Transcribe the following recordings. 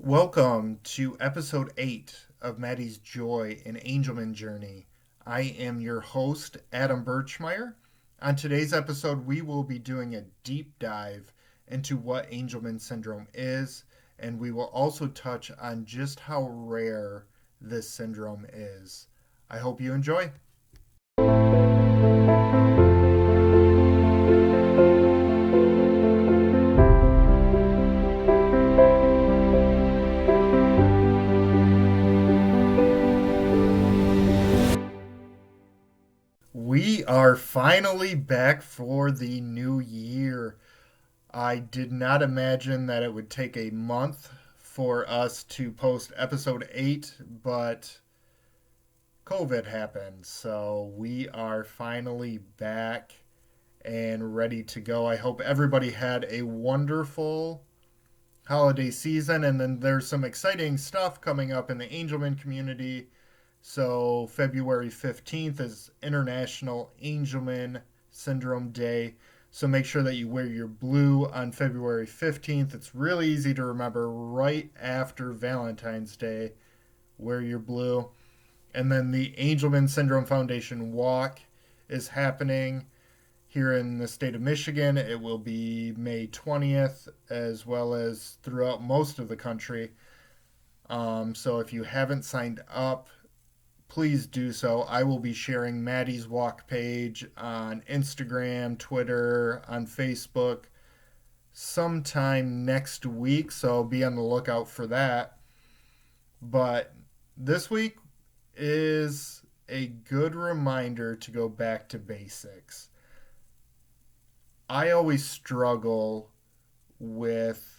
Welcome to episode 8 of Maddie's Joy and Angelman Journey. I am your host, Adam Birchmeyer. On today's episode, we will be doing a deep dive into what Angelman Syndrome is, and we will also touch on just how rare this syndrome is. I hope you enjoy. We are finally back for the new year. I did not imagine that it would take a month for us to post episode 8, but COVID happened. So we are finally back and ready to go. I hope everybody had a wonderful holiday season. And then there's some exciting stuff coming up in the Angelman community. So February 15th is International Angelman Syndrome Day. So make sure that you wear your blue on February 15th. It's really easy to remember right after Valentine's Day. Wear your blue. And then the Angelman Syndrome Foundation Walk is happening here in the state of Michigan. It will be May 20th, as well as throughout most of the country. So if you haven't signed up, please do so. I will be sharing Maddie's walk page on Instagram, Twitter, on Facebook sometime next week, so be on the lookout for that. But this week is a good reminder to go back to basics. I always struggle with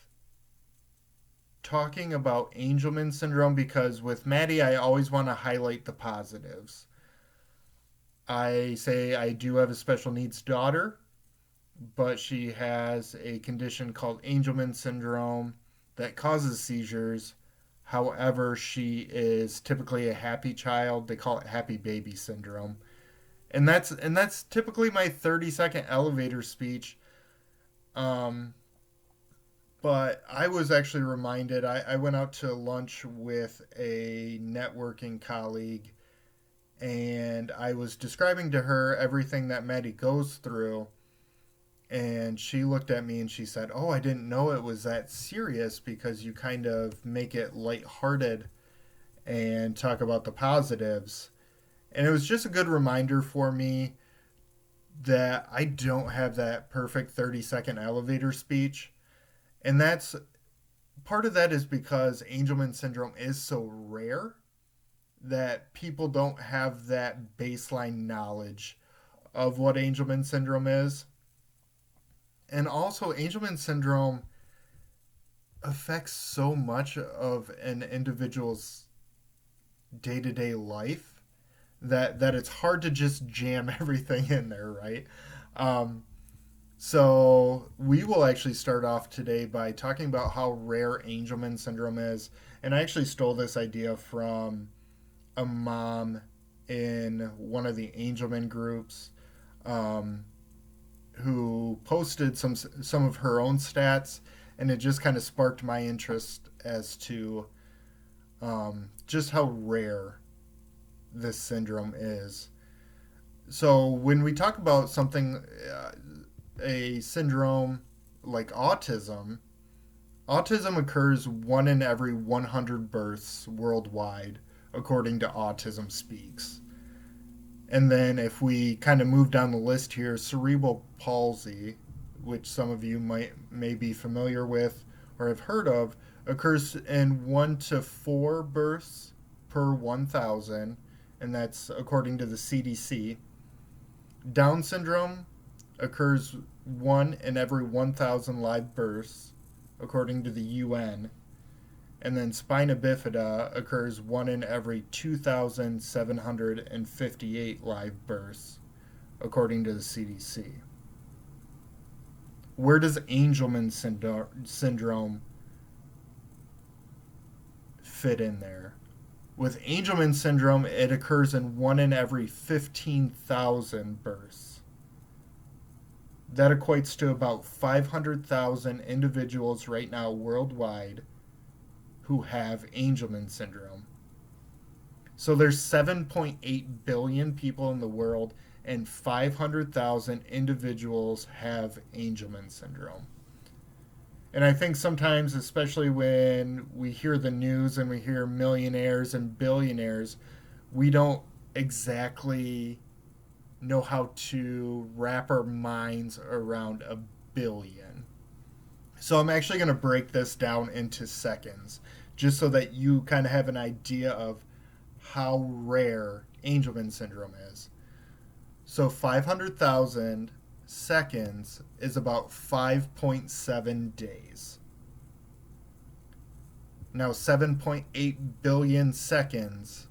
talking about Angelman syndrome because with Maddie, I always want to highlight the positives. I say I do have a special needs daughter, but she has a condition called Angelman syndrome that causes seizures. However, she is typically a happy child. They call it happy baby syndrome. And that's typically my 30-second elevator speech. Um, but I was actually reminded, I went out to lunch with a networking colleague and I was describing to her everything that Maddie goes through. And she looked at me and she said, "Oh, I didn't know it was that serious because you kind of make it lighthearted and talk about the positives." And it was just a good reminder for me that I don't have that perfect 30-second elevator speech. And that's part of that is because Angelman syndrome is so rare that people don't have that baseline knowledge of what Angelman syndrome is. And also, Angelman syndrome affects so much of an individual's day to day life that it's hard to just jam everything in there, right? Um, so we will actually start off today by talking about how rare Angelman syndrome is. And I actually stole this idea from a mom in one of the Angelman groups um, who posted some of her own stats, and it just kind of sparked my interest as to just how rare this syndrome is. So when we talk about something, a syndrome like autism occurs 1 in every 100 births worldwide, according to Autism Speaks. And then if we kind of move down the list here, cerebral palsy, which some of you may be familiar with or have heard of, occurs in 1 to 4 births per 1,000, and that's according to the CDC. Down syndrome occurs 1 in every 1,000 live births, according to the UN. And then spina bifida occurs 1 in every 2,758 live births, according to the CDC. Where does Angelman syndrome fit in there? With Angelman syndrome, it occurs in 1 in every 15,000 births. That equates to about 500,000 individuals right now worldwide who have Angelman syndrome. So there's 7.8 billion people in the world, and 500,000 individuals have Angelman syndrome. And I think sometimes, especially when we hear the news and we hear millionaires and billionaires, we don't exactly know how to wrap our minds around a billion. So I'm actually going to break this down into seconds, just so that you kind of have an idea of how rare Angelman syndrome is. So 500,000 seconds is about 5.7 days. Now 7.8 billion seconds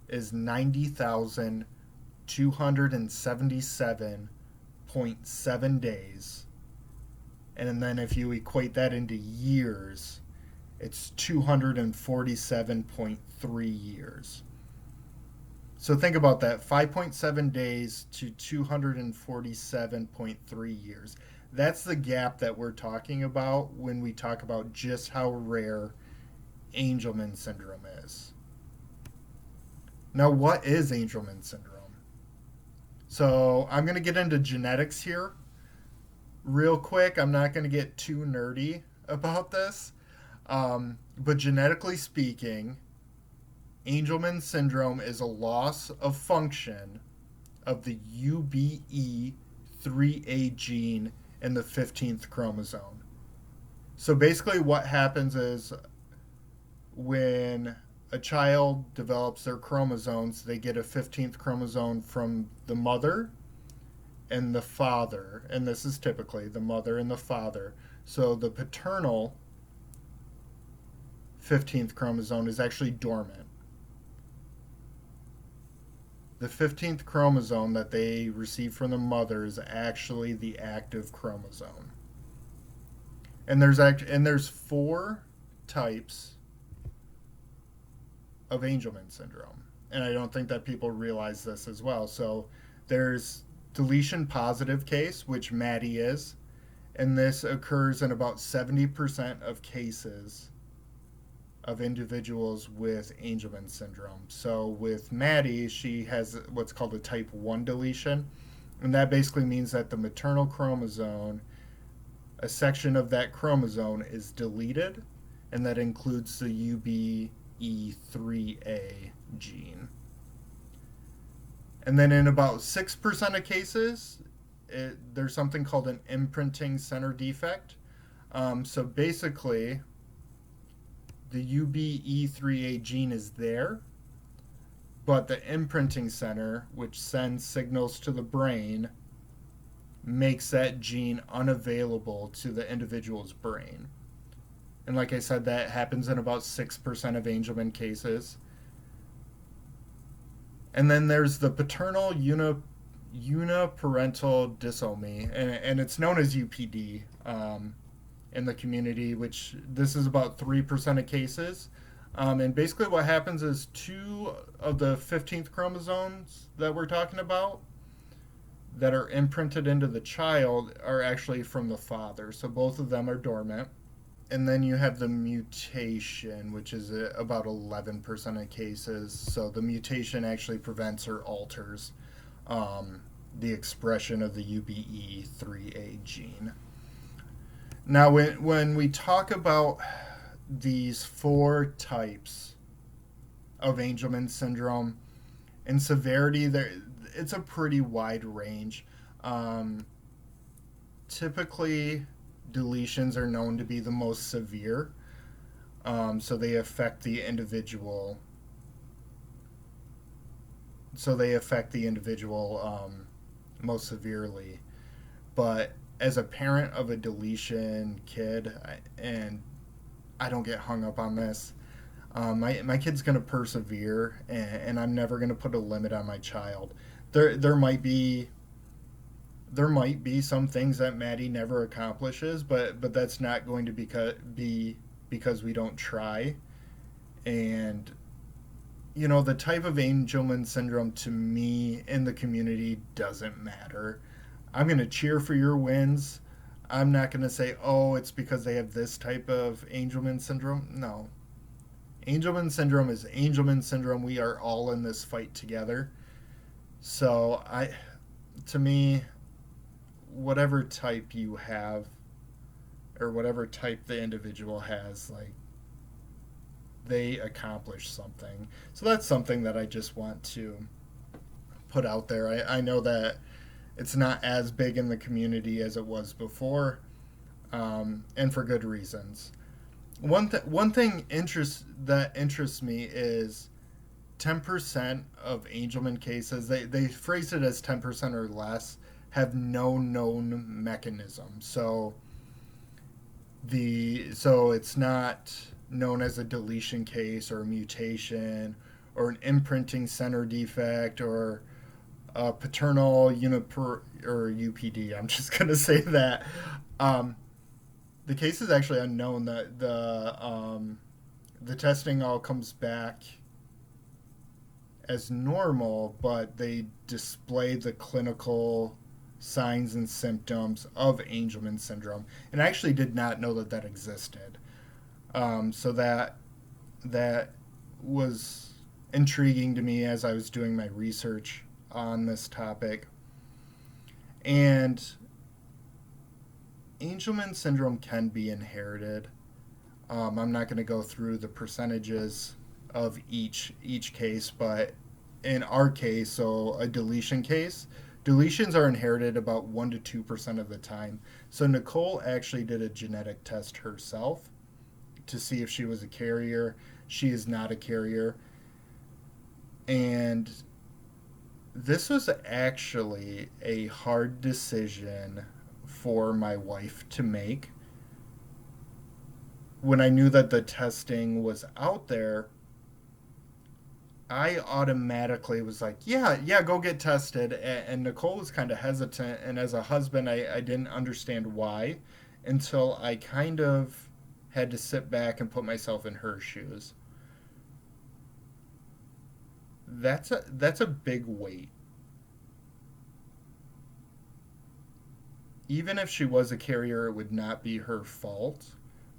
is 90,277.7 days. And then if you equate that into years, it's 247.3 years. So think about that, 5.7 days to 247.3 years. That's the gap that we're talking about when we talk about just how rare Angelman syndrome is. Now, what is Angelman syndrome? So I'm going to get into genetics here real quick. I'm not going to get too nerdy about this. But genetically speaking, Angelman syndrome is a loss of function of the UBE3A gene in the 15th chromosome. So basically, what happens is when a child develops their chromosomes, they get a 15th chromosome from the mother and the father. And this is typically the mother and the father. So the paternal 15th chromosome is actually dormant. The 15th chromosome that they receive from the mother is actually the active chromosome. And there's 4 types of Angelman syndrome. And I don't think that people realize this as well. So there's deletion positive case, which Maddie is, and this occurs in about 70% of cases of individuals with Angelman syndrome. So with Maddie, she has what's called a type 1 deletion, and that basically means that the maternal chromosome, a section of that chromosome is deleted, and that includes the UBE3A gene. And then in about 6% of cases, there's something called an imprinting center defect. So basically, the UBE3A gene is there, but the imprinting center, which sends signals to the brain, makes that gene unavailable to the individual's brain. And like I said, that happens in about 6% of Angelman cases. And then there's the paternal uniparental disomy, and it's known as UPD. In the community, which this is about 3% of cases. And basically what happens is 2 of the 15th chromosomes that we're talking about that are imprinted into the child are actually from the father. So both of them are dormant. And then you have the mutation, which is about 11% of cases. So the mutation actually prevents or alters the expression of the UBE3A gene. Now, when we talk about these 4 types of Angelman syndrome, in severity, it's a pretty wide range. Typically, deletions are known to be the most severe, so they affect the individual. Most severely, but as a parent of a deletion kid, and I don't get hung up on this, my kid's going to persevere, and I'm never going to put a limit on my child. There might be some things that Maddie never accomplishes, but that's not going to be because we don't try. And the type of Angelman syndrome to me in the community doesn't matter. I'm going to cheer for your wins. I'm not going to say, oh, it's because they have this type of Angelman syndrome. No. Angelman syndrome is Angelman syndrome. We are all in this fight together. So to me, whatever type you have, or whatever type the individual has, like, they accomplish something. So that's something that I just want to put out there. I know that it's not as big in the community as it was before, and for good reasons. One thing that interests me is 10% of Angelman cases, they phrase it as 10% or less, have no known mechanism. So it's not known as a deletion case or a mutation or an imprinting center defect or a paternal or UPD. I'm just gonna say that. Um, the case is actually unknown. The testing all comes back as normal, but they display the clinical signs and symptoms of Angelman syndrome. And I actually did not know that that existed. So that was intriguing to me as I was doing my research on this topic. And Angelman syndrome can be inherited. I'm not going to go through the percentages of each case, but in our case, so a deletion case, deletions are inherited about 1 to 2% of the time. So Nicole actually did a genetic test herself to see if she was a carrier. She is not a carrier, and this was actually a hard decision for my wife to make. When I knew that the testing was out there, I automatically was like, yeah, go get tested. And Nicole was kind of hesitant. And as a husband, I didn't understand why until I kind of had to sit back and put myself in her shoes. That's a big weight. Even if she was a carrier, it would not be her fault.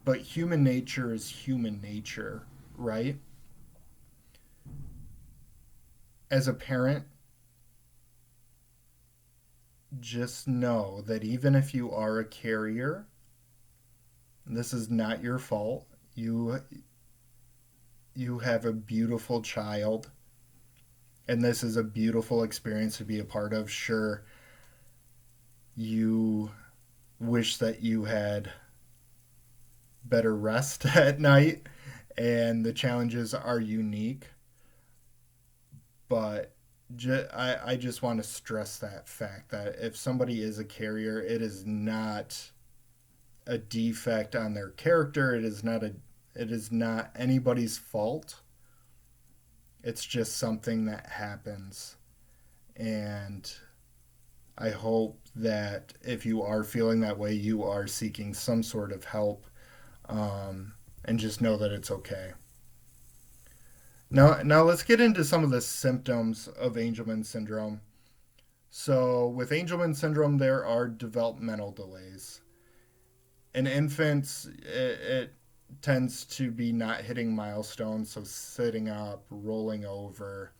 But human nature is human nature, right? As a parent, just know that even if you are a carrier, this is not your fault. You have a beautiful child, and this is a beautiful experience to be a part of. Sure, you wish that you had better rest at night, and the challenges are unique, but I just want to stress that fact that if somebody is a carrier, it is not a defect on their character. It is not anybody's fault. It's just something that happens. And I hope that if you are feeling that way, you are seeking some sort of help, and just know that it's okay. Now let's get into some of the symptoms of Angelman syndrome. So, with Angelman syndrome, there are developmental delays. In infants, it tends to be not hitting milestones, so sitting up, rolling over.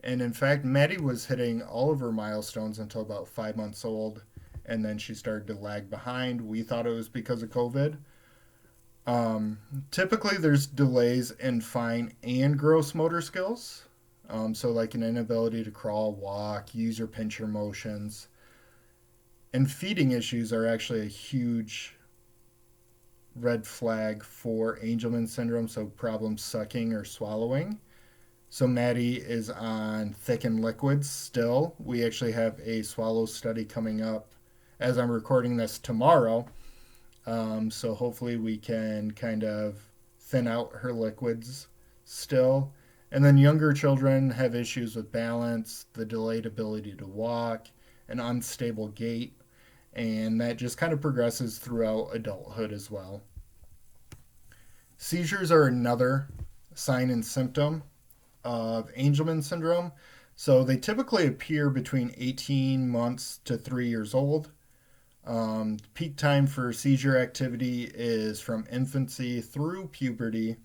And in fact, Maddie was hitting all of her milestones until about 5 months old, and then she started to lag behind. We thought it was because of COVID. Typically, there's delays in fine and gross motor skills. So, like an inability to crawl, walk, use or pinch your motions. And feeding issues are actually a huge red flag for Angelman syndrome, so problems sucking or swallowing. So Maddie is on thickened liquids still. We actually have a swallow study coming up as I'm recording this tomorrow. So hopefully we can kind of thin out her liquids still. And then younger children have issues with balance, the delayed ability to walk, an unstable gait, and that just kind of progresses throughout adulthood as well. Seizures are another sign and symptom of Angelman syndrome. So they typically appear between 18 months to 3 years old. Peak time for seizure activity is from infancy through puberty,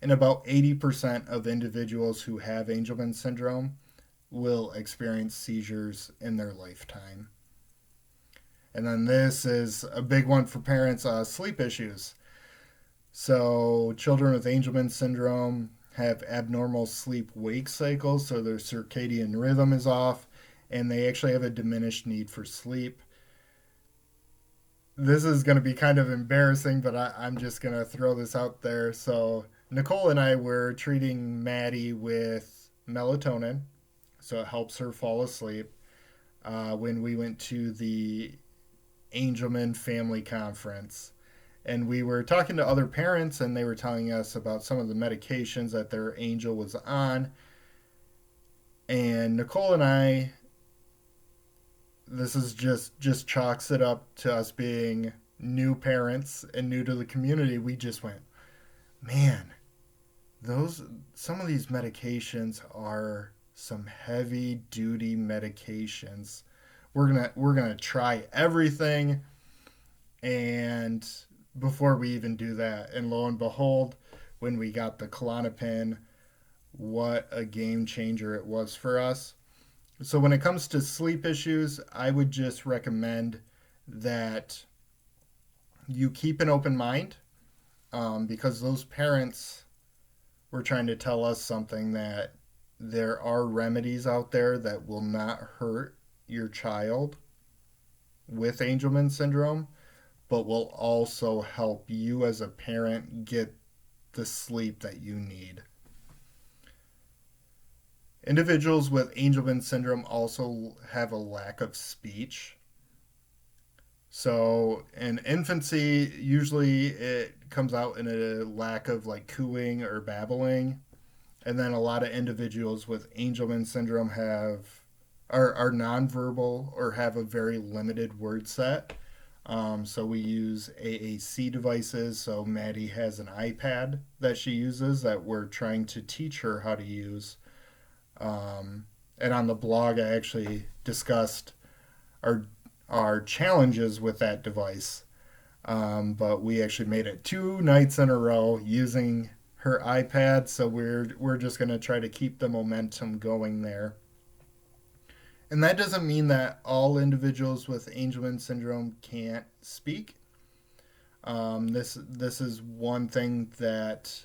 And about 80% of individuals who have Angelman syndrome will experience seizures in their lifetime. And then this is a big one for parents, sleep issues. So, children with Angelman syndrome have abnormal sleep wake cycles, so their circadian rhythm is off, and they actually have a diminished need for sleep. This is going to be kind of embarrassing, but I'm just going to throw this out there. So, Nicole and I were treating Maddie with melatonin, so it helps her fall asleep. When we went to the Angelman Family Conference. And we were talking to other parents, and they were telling us about some of the medications that their angel was on. And Nicole and I, this is just chalks it up to us being new parents and new to the community. We just went, man, those some of these medications are some heavy duty medications. We're gonna try everything, and before we even do that, and lo and behold, when we got the Klonopin, what a game changer it was for us. So when it comes to sleep issues, I would just recommend that you keep an open mind, because those parents were trying to tell us something, that there are remedies out there that will not hurt your child with Angelman syndrome, but will also help you as a parent get the sleep that you need. Individuals with Angelman syndrome also have a lack of speech. So in infancy, usually it comes out in a lack of like cooing or babbling. And then a lot of individuals with Angelman syndrome are nonverbal or have a very limited word set. So we use AAC devices. So Maddie has an iPad that she uses that we're trying to teach her how to use. And on the blog, I actually discussed our our challenges with that device. But we actually made it 2 nights in a row using her iPad. So we're just gonna try to keep the momentum going there. And that doesn't mean that all individuals with Angelman syndrome can't speak. This is one thing that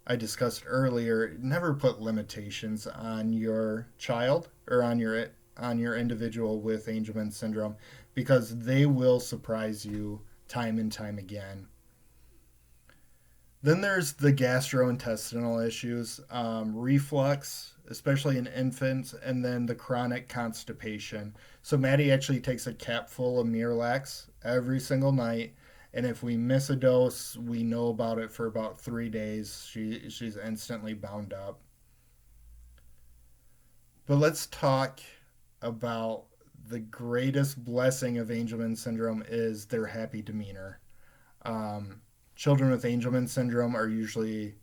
I discussed earlier. Never put limitations on your child or on your individual with Angelman syndrome, because they will surprise you time and time again. Then there's the gastrointestinal issues, reflux, especially in infants, and then the chronic constipation. So Maddie actually takes a cap full of Miralax every single night, and if we miss a dose, we know about it for about 3 days. She's instantly bound up. But let's talk about the greatest blessing of Angelman syndrome is their happy demeanor. Um, Children with Angelman syndrome are usually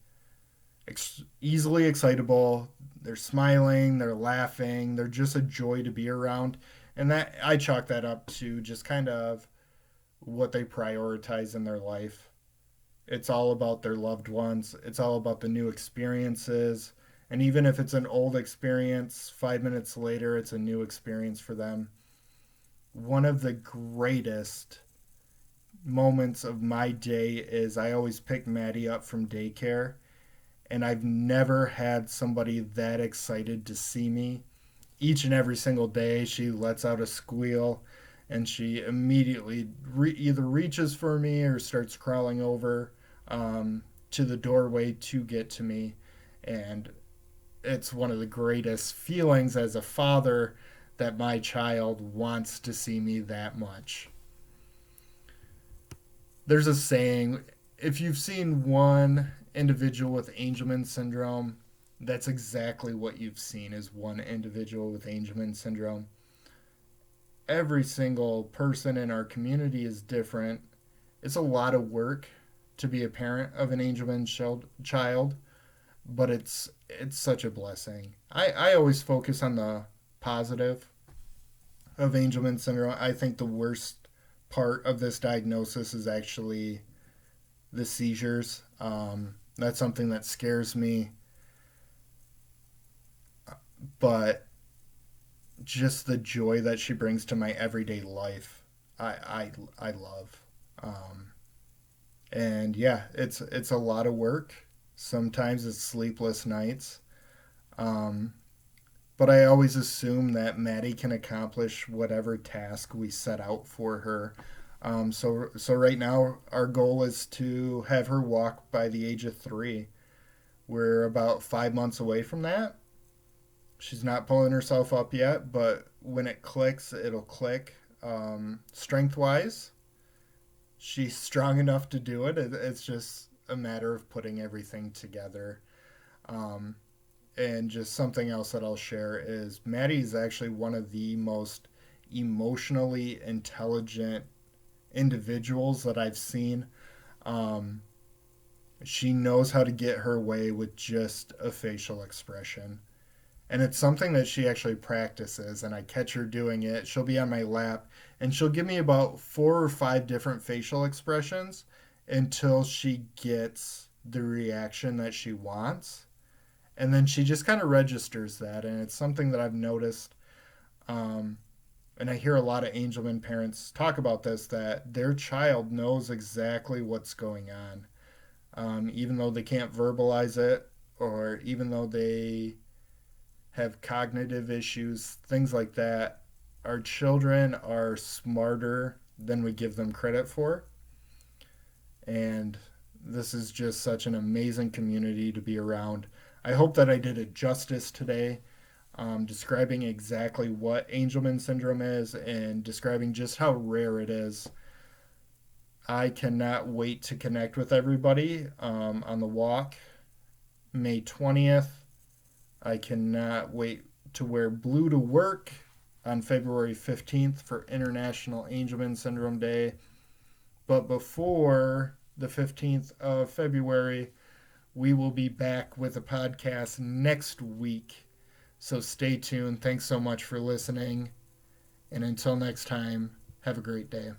easily excitable. They're smiling, they're laughing, they're just a joy to be around. And that I chalk that up to just kind of what they prioritize in their life. It's all about their loved ones, it's all about the new experiences. And even if it's an old experience, 5 minutes later, it's a new experience for them. One of the greatest moments of my day is I always pick Maddie up from daycare, and I've never had somebody that excited to see me. Each and every single day, she lets out a squeal, and she immediately either reaches for me or starts crawling over to the doorway to get to me. And it's one of the greatest feelings as a father that my child wants to see me that much. There's a saying, if you've seen one individual with Angelman syndrome, that's exactly what you've seen, is one individual with Angelman syndrome. Every single person in our community is different. It's a lot of work to be a parent of an Angelman child, but it's such a blessing. I always focus on the positive of Angelman syndrome. I think the worst part of this diagnosis is actually the seizures. That's something that scares me, but just the joy that she brings to my everyday life, I love. Um, and yeah, it's a lot of work. Sometimes it's sleepless nights. Um, but I always assume that Maddie can accomplish whatever task we set out for her. So right now our goal is to have her walk by the age of 3. We're about 5 months away from that. She's not pulling herself up yet, but when it clicks, it'll click. Strength wise, she's strong enough to do it. It's just a matter of putting everything together. Um, and just something else that I'll share is Maddie is actually one of the most emotionally intelligent individuals that I've seen. Um, she knows how to get her way with just a facial expression. And it's something that she actually practices, and I catch her doing it. She'll be on my lap and she'll give me about 4 or 5 different facial expressions until she gets the reaction that she wants. And then she just kind of registers that, and it's something that I've noticed. um, and I hear a lot of Angelman parents talk about this, that their child knows exactly what's going on, even though they can't verbalize it, or even though they have cognitive issues, things like that. Our children are smarter than we give them credit for, and this is just such an amazing community to be around. I hope that I did it justice today, describing exactly what Angelman syndrome is and describing just how rare it is. I cannot wait to connect with everybody on the walk May 20th. I cannot wait to wear blue to work on February 15th for International Angelman Syndrome Day. But before the 15th of February, we will be back with a podcast next week. So stay tuned. Thanks so much for listening. And until next time, have a great day.